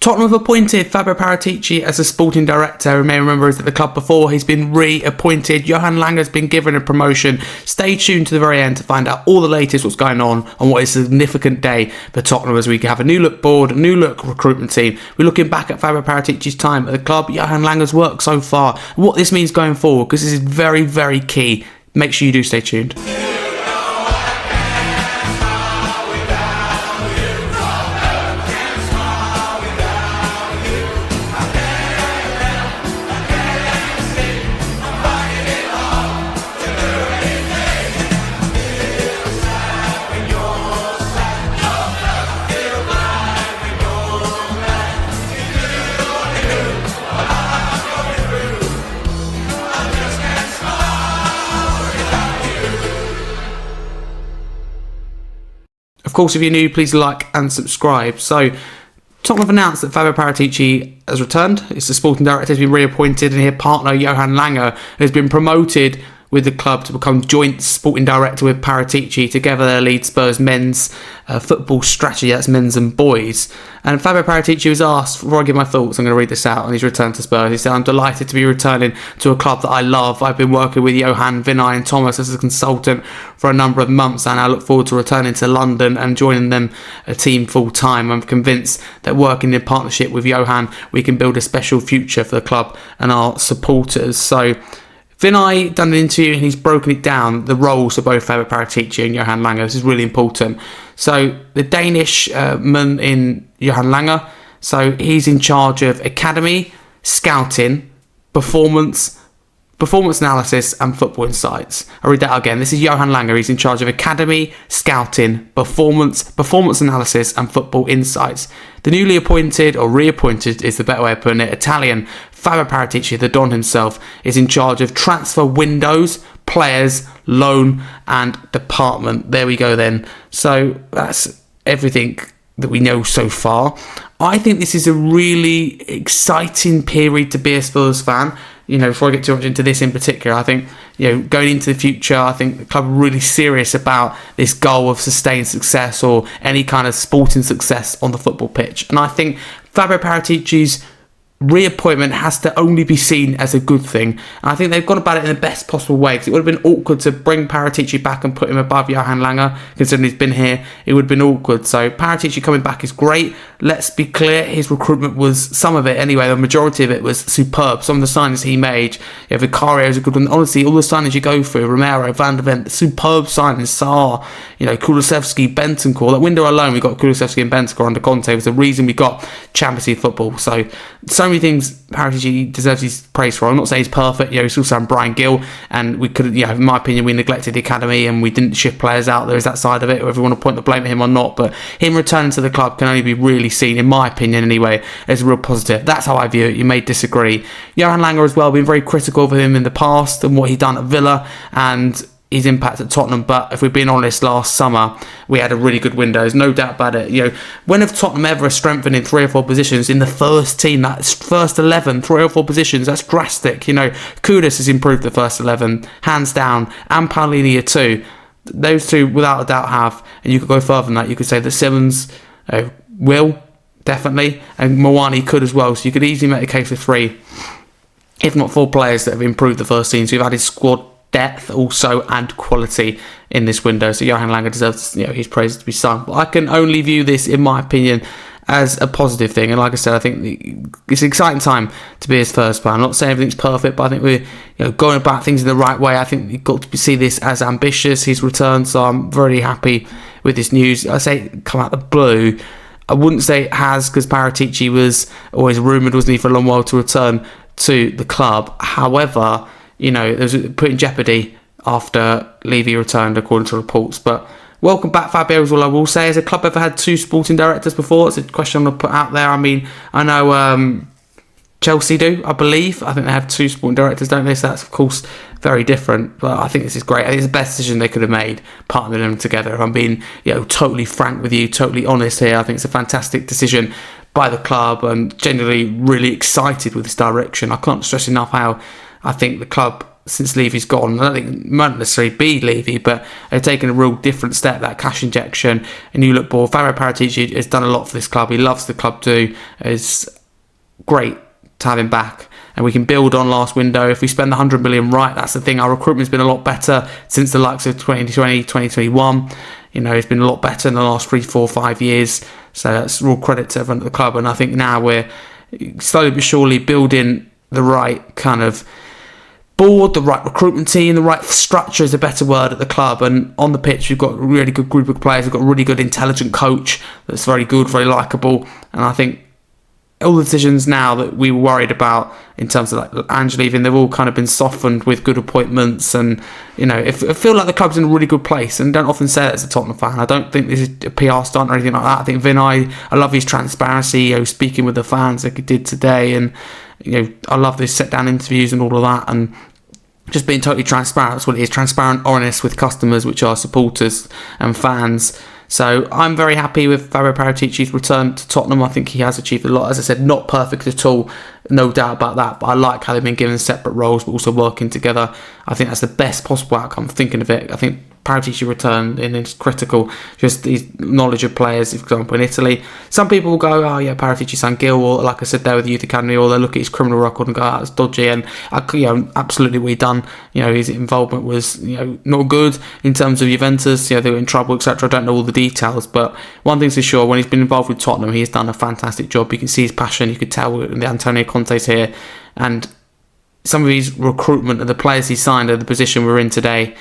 Tottenham have appointed Fabio Paratici as a sporting director. You may remember he's at the club before. He's been reappointed. Johan Lange has been given a promotion. Stay tuned to the very end to find out all the latest what's going on what is a significant day for Tottenham as we have a new look board, a new look recruitment team. We're looking back at Fabio Paratici's time at the club, Johan Lange's work so far, what this means going forward, because this is very, very key. Make sure you do stay tuned. Of course, if you're new, please like and subscribe. So, Tottenham have announced that Fabio Paratici has returned. It's the sporting director, has been reappointed, and his partner, Johan Lange, has been promoted with the club to become joint sporting director with Paratici. Together they lead Spurs men's football strategy, that's men's and boys. And Fabio Paratici was asked, before I give my thoughts, I'm going to read this out on his return to Spurs. He said, "I'm delighted to be returning to a club that I love. I've been working with Johan, Vinay and Thomas as a consultant for a number of months, and I look forward to returning to London and joining them a team full time. I'm convinced that working in partnership with Johan, we can build a special future for the club and our supporters." So Vinay done an interview and he's broken it down, the roles of both Fabio Paratici and Johan Lange. This is really important. So the Danish man in Johan Lange, so he's in charge of academy, scouting, performance analysis and football insights. I'll read that again. This is Johan Lange. He's in charge of academy, scouting, performance analysis and football insights. The newly appointed, or reappointed is the better way of putting it, Italian Fabio Paratici, the Don himself, is in charge of transfer windows, players, loan and department. There we go then. So that's everything that we know so far. I think this is a really exciting period to be a Spurs fan. You know, before I get too much into this in particular, I think, you know, going into the future, I think the club are really serious about this goal of sustained success or any kind of sporting success on the football pitch. And I think Fabio Paratici's reappointment has to only be seen as a good thing. And I think they've gone about it in the best possible way, because it would have been awkward to bring Paratici back and put him above Johan Lange, considering he's been here. It would have been awkward. So Paratici coming back is great. Let's be clear, his recruitment was, some of it anyway, the majority of it was superb. Some of the signings he made, you know, Vicario is a good one. Honestly, all the signings you go through, Romero, Van der Ven, superb signings, Saar, you know, Kulusevski, Bentancur. That window alone, we got Kulusevski and Bentancur under Conte was the reason we got Champions League football. So many things Paratici deserves his praise for. I'm not saying he's perfect. You know, he's also Brian Gill, and we could, you know, in my opinion, we neglected the academy and we didn't shift players out. There is that side of it, whether you want to point the blame at him or not. But him returning to the club can only be really seen, in my opinion anyway, as a real positive. That's how I view it. You may disagree. Johan Lange as well, been very critical of him in the past and what he done at Villa and his impact at Tottenham, but if we're being honest, last summer we had a really good window, there's no doubt about it. You know, when have Tottenham ever strengthened in 3 or 4 positions in the first team, that's first 11, 3 or 4 positions, that's drastic. You know, Kudus has improved the first 11, hands down, and Paulinho too. Those two without a doubt have, and you could go further than that. You could say that Simmons will, definitely, and Mwani could as well, so you could easily make a case for 3, if not 4 players that have improved the first team. So you've added squad depth also and quality in this window. So Johan Lange deserves, you know, his praise to be sung. But I can only view this, in my opinion, as a positive thing. And like I said, I think it's an exciting time to be his first player. I'm not saying everything's perfect, but I think we're, you know, going about things in the right way. I think you've got to see this as ambitious, his return. So I'm very happy with this news. I say come out of the blue. I wouldn't say it has, because Paratici was always rumoured, wasn't he, for a long while to return to the club. However, you know, it was put in jeopardy after Levy returned, according to reports. But welcome back, Fabio, is all I will say. Has a club ever had 2 sporting directors before? It's a question I'm going to put out there. I mean, I know Chelsea do, I believe. I think they have 2 sporting directors, don't they? So that's, of course, very different. But I think this is great. I think it's the best decision they could have made, partnering them together. If I'm being, you know, totally frank with you, totally honest here, I think it's a fantastic decision by the club, and generally really excited with this direction. I can't stress enough how I think the club since Levy's gone. I don't think it might necessarily be Levy, but they've taken a real different step, that cash injection. And you look, Fabio Paratici has done a lot for this club. He loves the club too. It's great to have him back. And we can build on last window. If we spend the 100 million right, that's the thing. Our recruitment's been a lot better since the likes of 2020, 2021. It's been a lot better in the last 3, 4, 5 years. So that's real credit to everyone at the club. And I think now we're slowly but surely building the right kind of board, the right recruitment team, the right structure is a better word at the club. And on the pitch, we've got a really good group of players. We've got a really good, intelligent coach that's very good, very likeable. And I think all the decisions now that we were worried about in terms of like Angela leaving, they've all kind of been softened with good appointments. And I feel like the club's in a really good place, and don't often say that as a Tottenham fan. I don't think this is a PR stunt or anything like that. I think Vinay, I love his transparency, speaking with the fans like he did today, and I love these sit down interviews and all of that, and just being totally transparent. That's what it is, transparent, honest with customers, which are supporters and fans. So I'm very happy with Fabio Paratici's return to Tottenham. I think he has achieved a lot. As I said, not perfect at all, no doubt about that. But I like how they've been given separate roles, but also working together. I think that's the best possible outcome. Thinking of it, I think Paratici returned and it's critical. Just his knowledge of players, for example, in Italy. Some people will go, oh yeah, Paratici signed Gil, or like I said there with the youth academy, or they'll look at his criminal record and go, oh, that's dodgy. And absolutely what he done. His involvement was not good in terms of Juventus. They were in trouble, etc. I don't know all the details, but one thing's for sure: when he's been involved with Tottenham, he's done a fantastic job. You can see his passion. You could tell the Antonio Conte's here, and some of his recruitment of the players he signed at the position we're in today.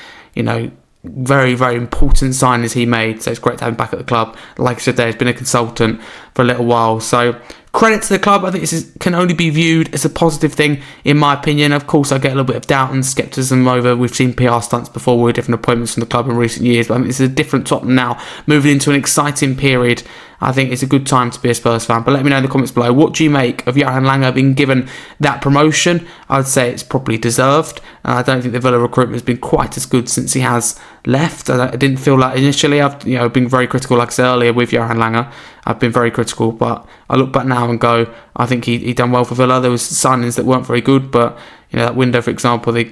Very, very important signings he made, so it's great to have him back at the club. Like I said there, he's been a consultant for a little while, so credit to the club. I think this can only be viewed as a positive thing, in my opinion. Of course, I get a little bit of doubt and scepticism over, we've seen PR stunts before with different appointments from the club in recent years, but I think this is a different Tottenham now, moving into an exciting period. I think it's a good time to be a Spurs fan. But let me know in the comments below, what do you make of Johan Lange being given that promotion? I'd say it's probably deserved. I don't think the Villa recruitment has been quite as good since he has left. I didn't feel like initially. I've been very critical, like I said earlier, with Johan Lange. I've been very critical, but I look back now and go, I think he done well for Villa. There was signings that weren't very good, but that window, for example, they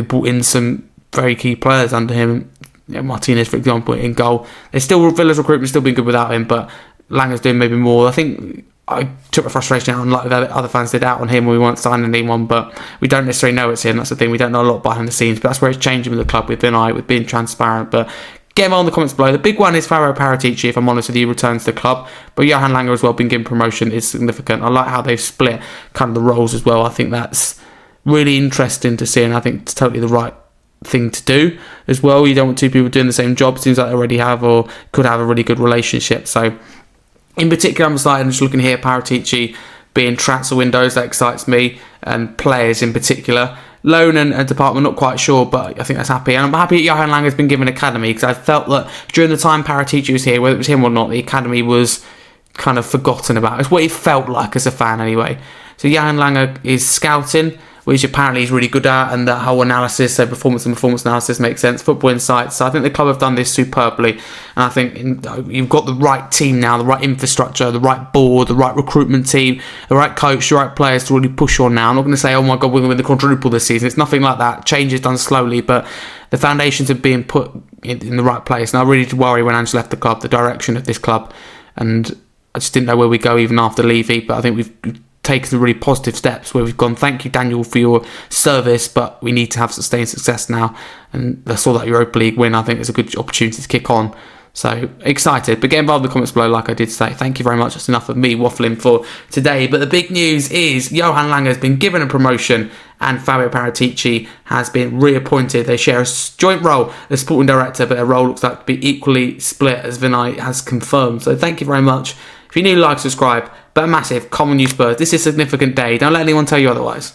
brought in some very key players under him. Martinez, for example, in goal. Villa's recruitment's still been good without him, but Lange's doing maybe more. I think I took my frustration out on, like the other fans did, out on him when we weren't signing anyone, but we don't necessarily know it's him. That's the thing. We don't know a lot behind the scenes, but that's where it's changing with the club, with being transparent. But get on in the comments below. The big one is Fabio Paratici, if I'm honest with you, returns to the club. But Johan Lange as well, being given promotion, is significant. I like how they've split kind of the roles as well. I think that's really interesting to see, and I think it's totally the right thing to do as well. You don't want two people doing the same job. It seems like they already have or could have a really good relationship. So in particular, I'm just looking here, Paratici being transfer windows, that excites me, and players in particular. Loan and department, not quite sure, but I think that's happy. And I'm happy that Johan Lange has been given academy, because I felt that during the time Paratici was here, whether it was him or not, the academy was kind of forgotten about. It's what it felt like as a fan anyway. So Johan Lange is scouting, which apparently he's really good at, and that whole analysis, so performance analysis makes sense, football insights. So I think the club have done this superbly, and I think you've got the right team now, the right infrastructure, the right board, the right recruitment team, the right coach, the right players to really push on now. I'm not going to say, oh my God, we're going to win the quadruple this season. It's nothing like that. Change is done slowly, but the foundations are being put in the right place. And I really did worry when Ange left the club, the direction of this club, and I just didn't know where we go even after Levy, but I think we've taken some really positive steps where we've gone, thank you Daniel for your service, but we need to have sustained success now. And I saw that Europa League win, I think it's a good opportunity to kick on. So excited. But get involved in the comments below, like I did say. Thank you very much. That's enough of me waffling for today. But the big news is Johan Lange has been given a promotion and Fabio Paratici has been reappointed. They share a joint role as sporting director, but their role looks like to be equally split, as Vinay has confirmed. So thank you very much. If you're new, like, subscribe. But a massive, common new Spurs. This is a significant day. Don't let anyone tell you otherwise.